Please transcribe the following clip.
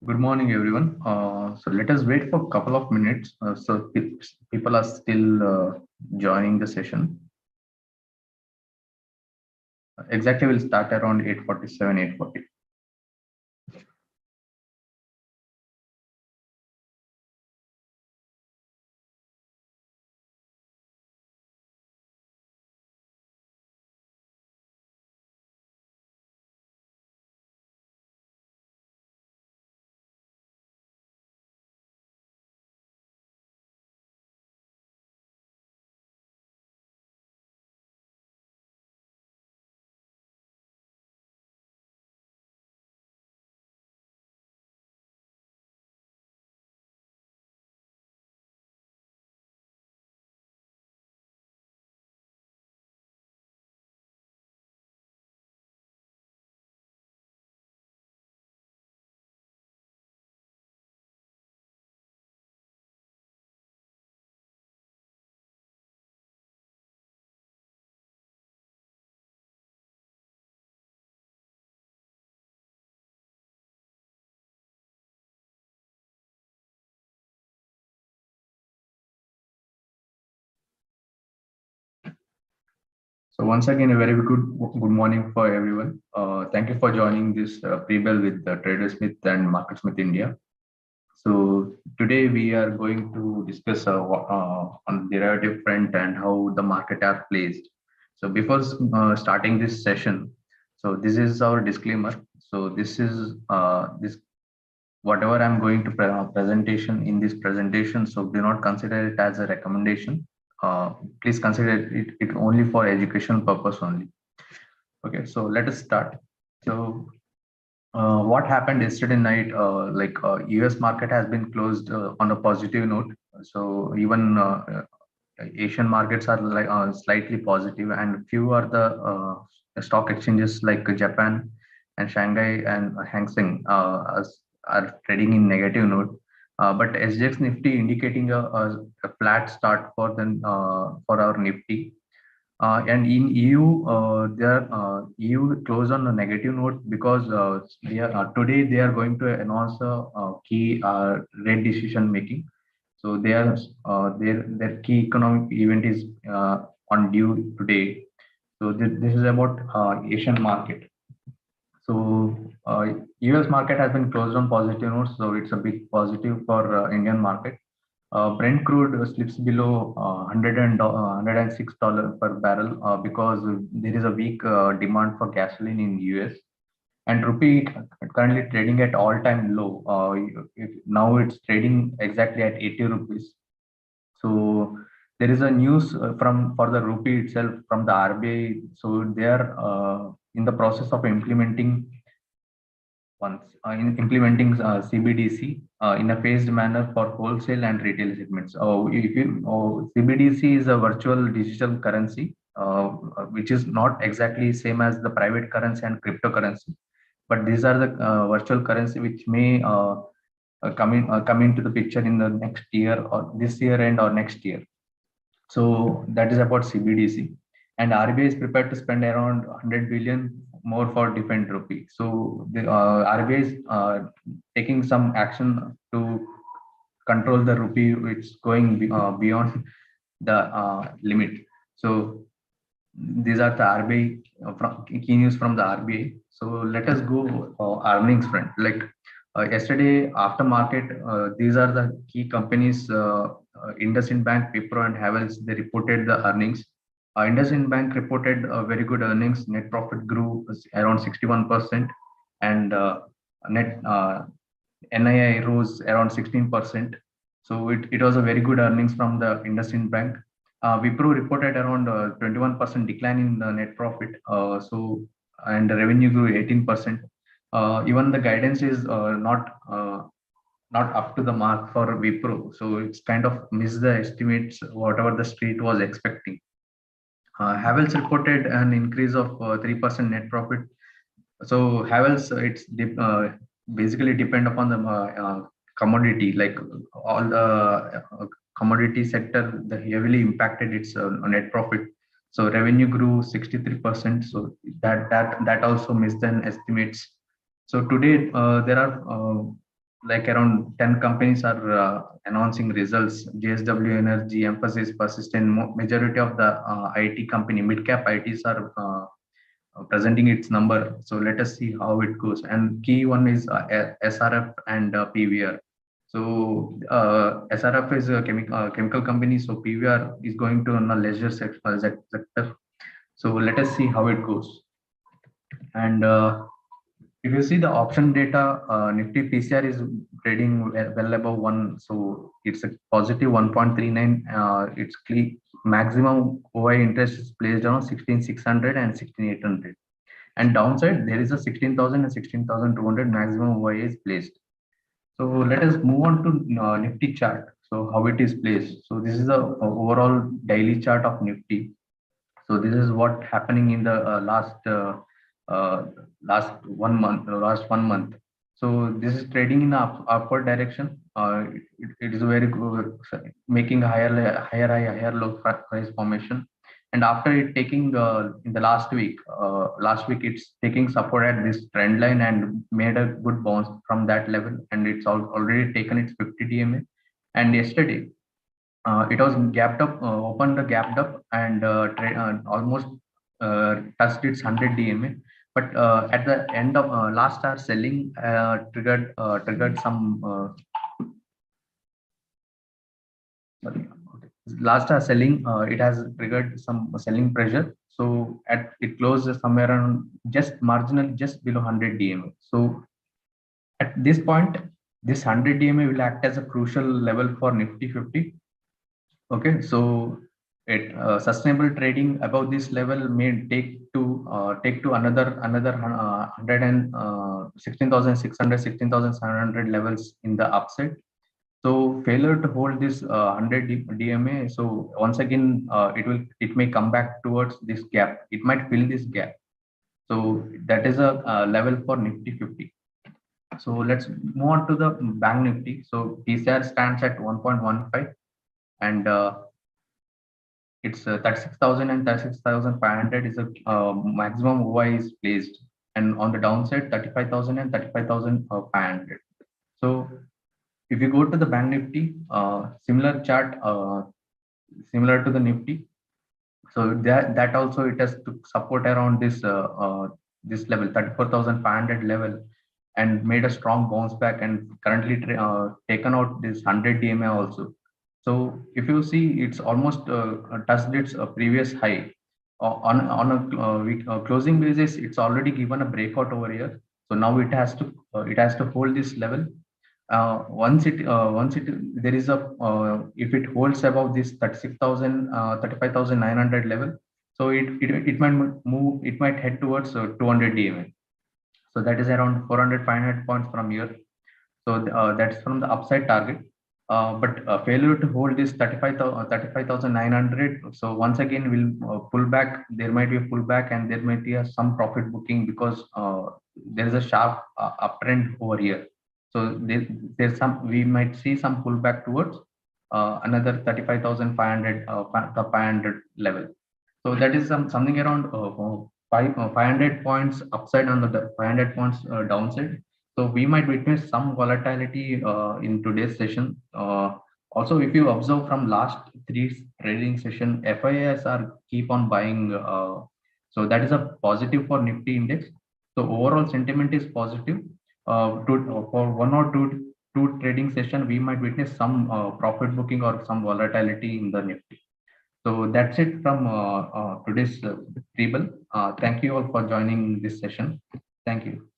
Good morning, everyone. So let us wait for a couple of minutes. People are still joining the session. Exactly, we'll start around 8:47, 8:40. So once again, a very good morning for everyone. Thank you for joining this pre-bell with TraderSmith and MarketSmith India. So today we are going to discuss on derivative front and how the market are placed. So before starting this session, so this is our disclaimer. So this whatever I'm going to presentation in this presentation. So do not consider it as a recommendation. Please consider it only for educational purpose only. Okay, so let us start. So what happened yesterday night, US market has been closed on a positive note. So even Asian markets are like slightly positive, and few are the stock exchanges like Japan and Shanghai and Hang Seng are trading in negative note. But SGX Nifty indicating a flat start for our Nifty. And in EU, EU closed on a negative note because today they are going to announce a key rate decision making. So their key economic event is on due today. So this is about Asian market. So US market has been closed on positive notes, so it's a big positive for Indian market. Brent crude slips below $106 per barrel because there is a weak demand for gasoline in US. And Rupee currently trading at all-time low. Now it's trading exactly at 80 rupees. So there is a news from for the Rupee itself from the RBI. So they are in the process of implementing CBDC in a phased manner for wholesale and retail segments. CBDC is a virtual digital currency, which is not exactly same as the private currency and cryptocurrency, but these are the virtual currency which may come into the picture in the next year or this year end or next year. So that is about CBDC, and RBI is prepared to spend around 100 billion more for defend Rupee. So the RBI is taking some action to control the Rupee, which is going beyond the limit. So these are the RBI key news from the RBI. So let us go earnings front. Like yesterday after market, these are the key companies. IndusInd Bank, Wipro, and Havells. They reported the earnings. IndusInd Bank reported very good earnings. Net profit grew around 61%, and net NII rose around 16%. So it was a very good earnings from the IndusInd Bank. Wipro reported around 21% decline in the net profit. And the revenue grew 18%. Even the guidance is not up to the mark for Wipro. So it's kind of missed the estimates, whatever the street was expecting. Havells reported an increase of 3% net profit. So Havells, basically depend upon the commodity, like all the commodity sector, the heavily impacted its net profit. So revenue grew 63%. So that also missed the estimates. So today there are like around 10 companies are announcing results. JSW Energy, Emphasis, Persistent, majority of the IT company, mid-cap ITs are presenting its number. So let us see how it goes. And key one is SRF and PVR. So SRF is a chemical company. So PVR is going to on a leisure sector. So let us see how it goes. And if you see the option data, Nifty PCR is trading well above one, so it's a positive 1.39. It's maximum OI interest is placed on 16,600 and 16,800. And downside, there is a 16,000 and 16,200 maximum OI is placed. So let us move on to Nifty chart. So how it is placed. So this is the overall daily chart of Nifty. So this is what happening in the uh, last 1 month. So this is trading in upward direction. It is very good, making higher low price formation. And after it taking in the last week it's taking support at this trend line and made a good bounce from that level, and it's already taken its 50 DMA. And yesterday it was gapped up, opened the gapped up, and almost touched its 100 DMA. But at the end of last hour selling triggered some sorry, okay. Last hour selling, it has triggered some selling pressure. So it closed somewhere around just marginally just below 100 DMA. So at this point, this 100 DMA will act as a crucial level for Nifty 50. Okay, so sustainable trading above this level may take to another 100 and 16,700 levels in the upside. So failure to hold this 100 DMA. So once again, it may come back towards this gap. It might fill this gap. So that is a level for Nifty 50. So let's move on to the Bank Nifty. So PCR stands at 1.15, and it's 36,000 and 36,500 is a maximum OI is placed, and on the downside 35,000 and 35,500. So if you go to the Bank Nifty, similar chart, similar to the Nifty. So that also it has to support around this level 34,500 level, and made a strong bounce back, and currently taken out this 100 DMA also. So if you see, it's almost touched its previous high. On a week closing basis, it's already given a breakout over here. So now it has to hold this level. Once it there is a if it holds above this 36,000 35,900 level, so it might move, it might head towards 200 DMA. So that is around 400 500 points from here. So that's from the upside target. But failure to hold this 35,900. So once again will pull back. There might be a pullback, and there might be some profit booking, because there is a sharp uptrend over here. So there's some, we might see some pullback towards another 35,500 500 level. So that is something around 500 points upside on the 500 points downside. So we might witness some volatility in today's session. Also, if you observe from last three trading session, FIAs are keep on buying. So that is a positive for Nifty index. So overall sentiment is positive. For one or two trading session, we might witness some profit booking or some volatility in the Nifty. So that's it from today's table. Thank you all for joining this session. Thank you.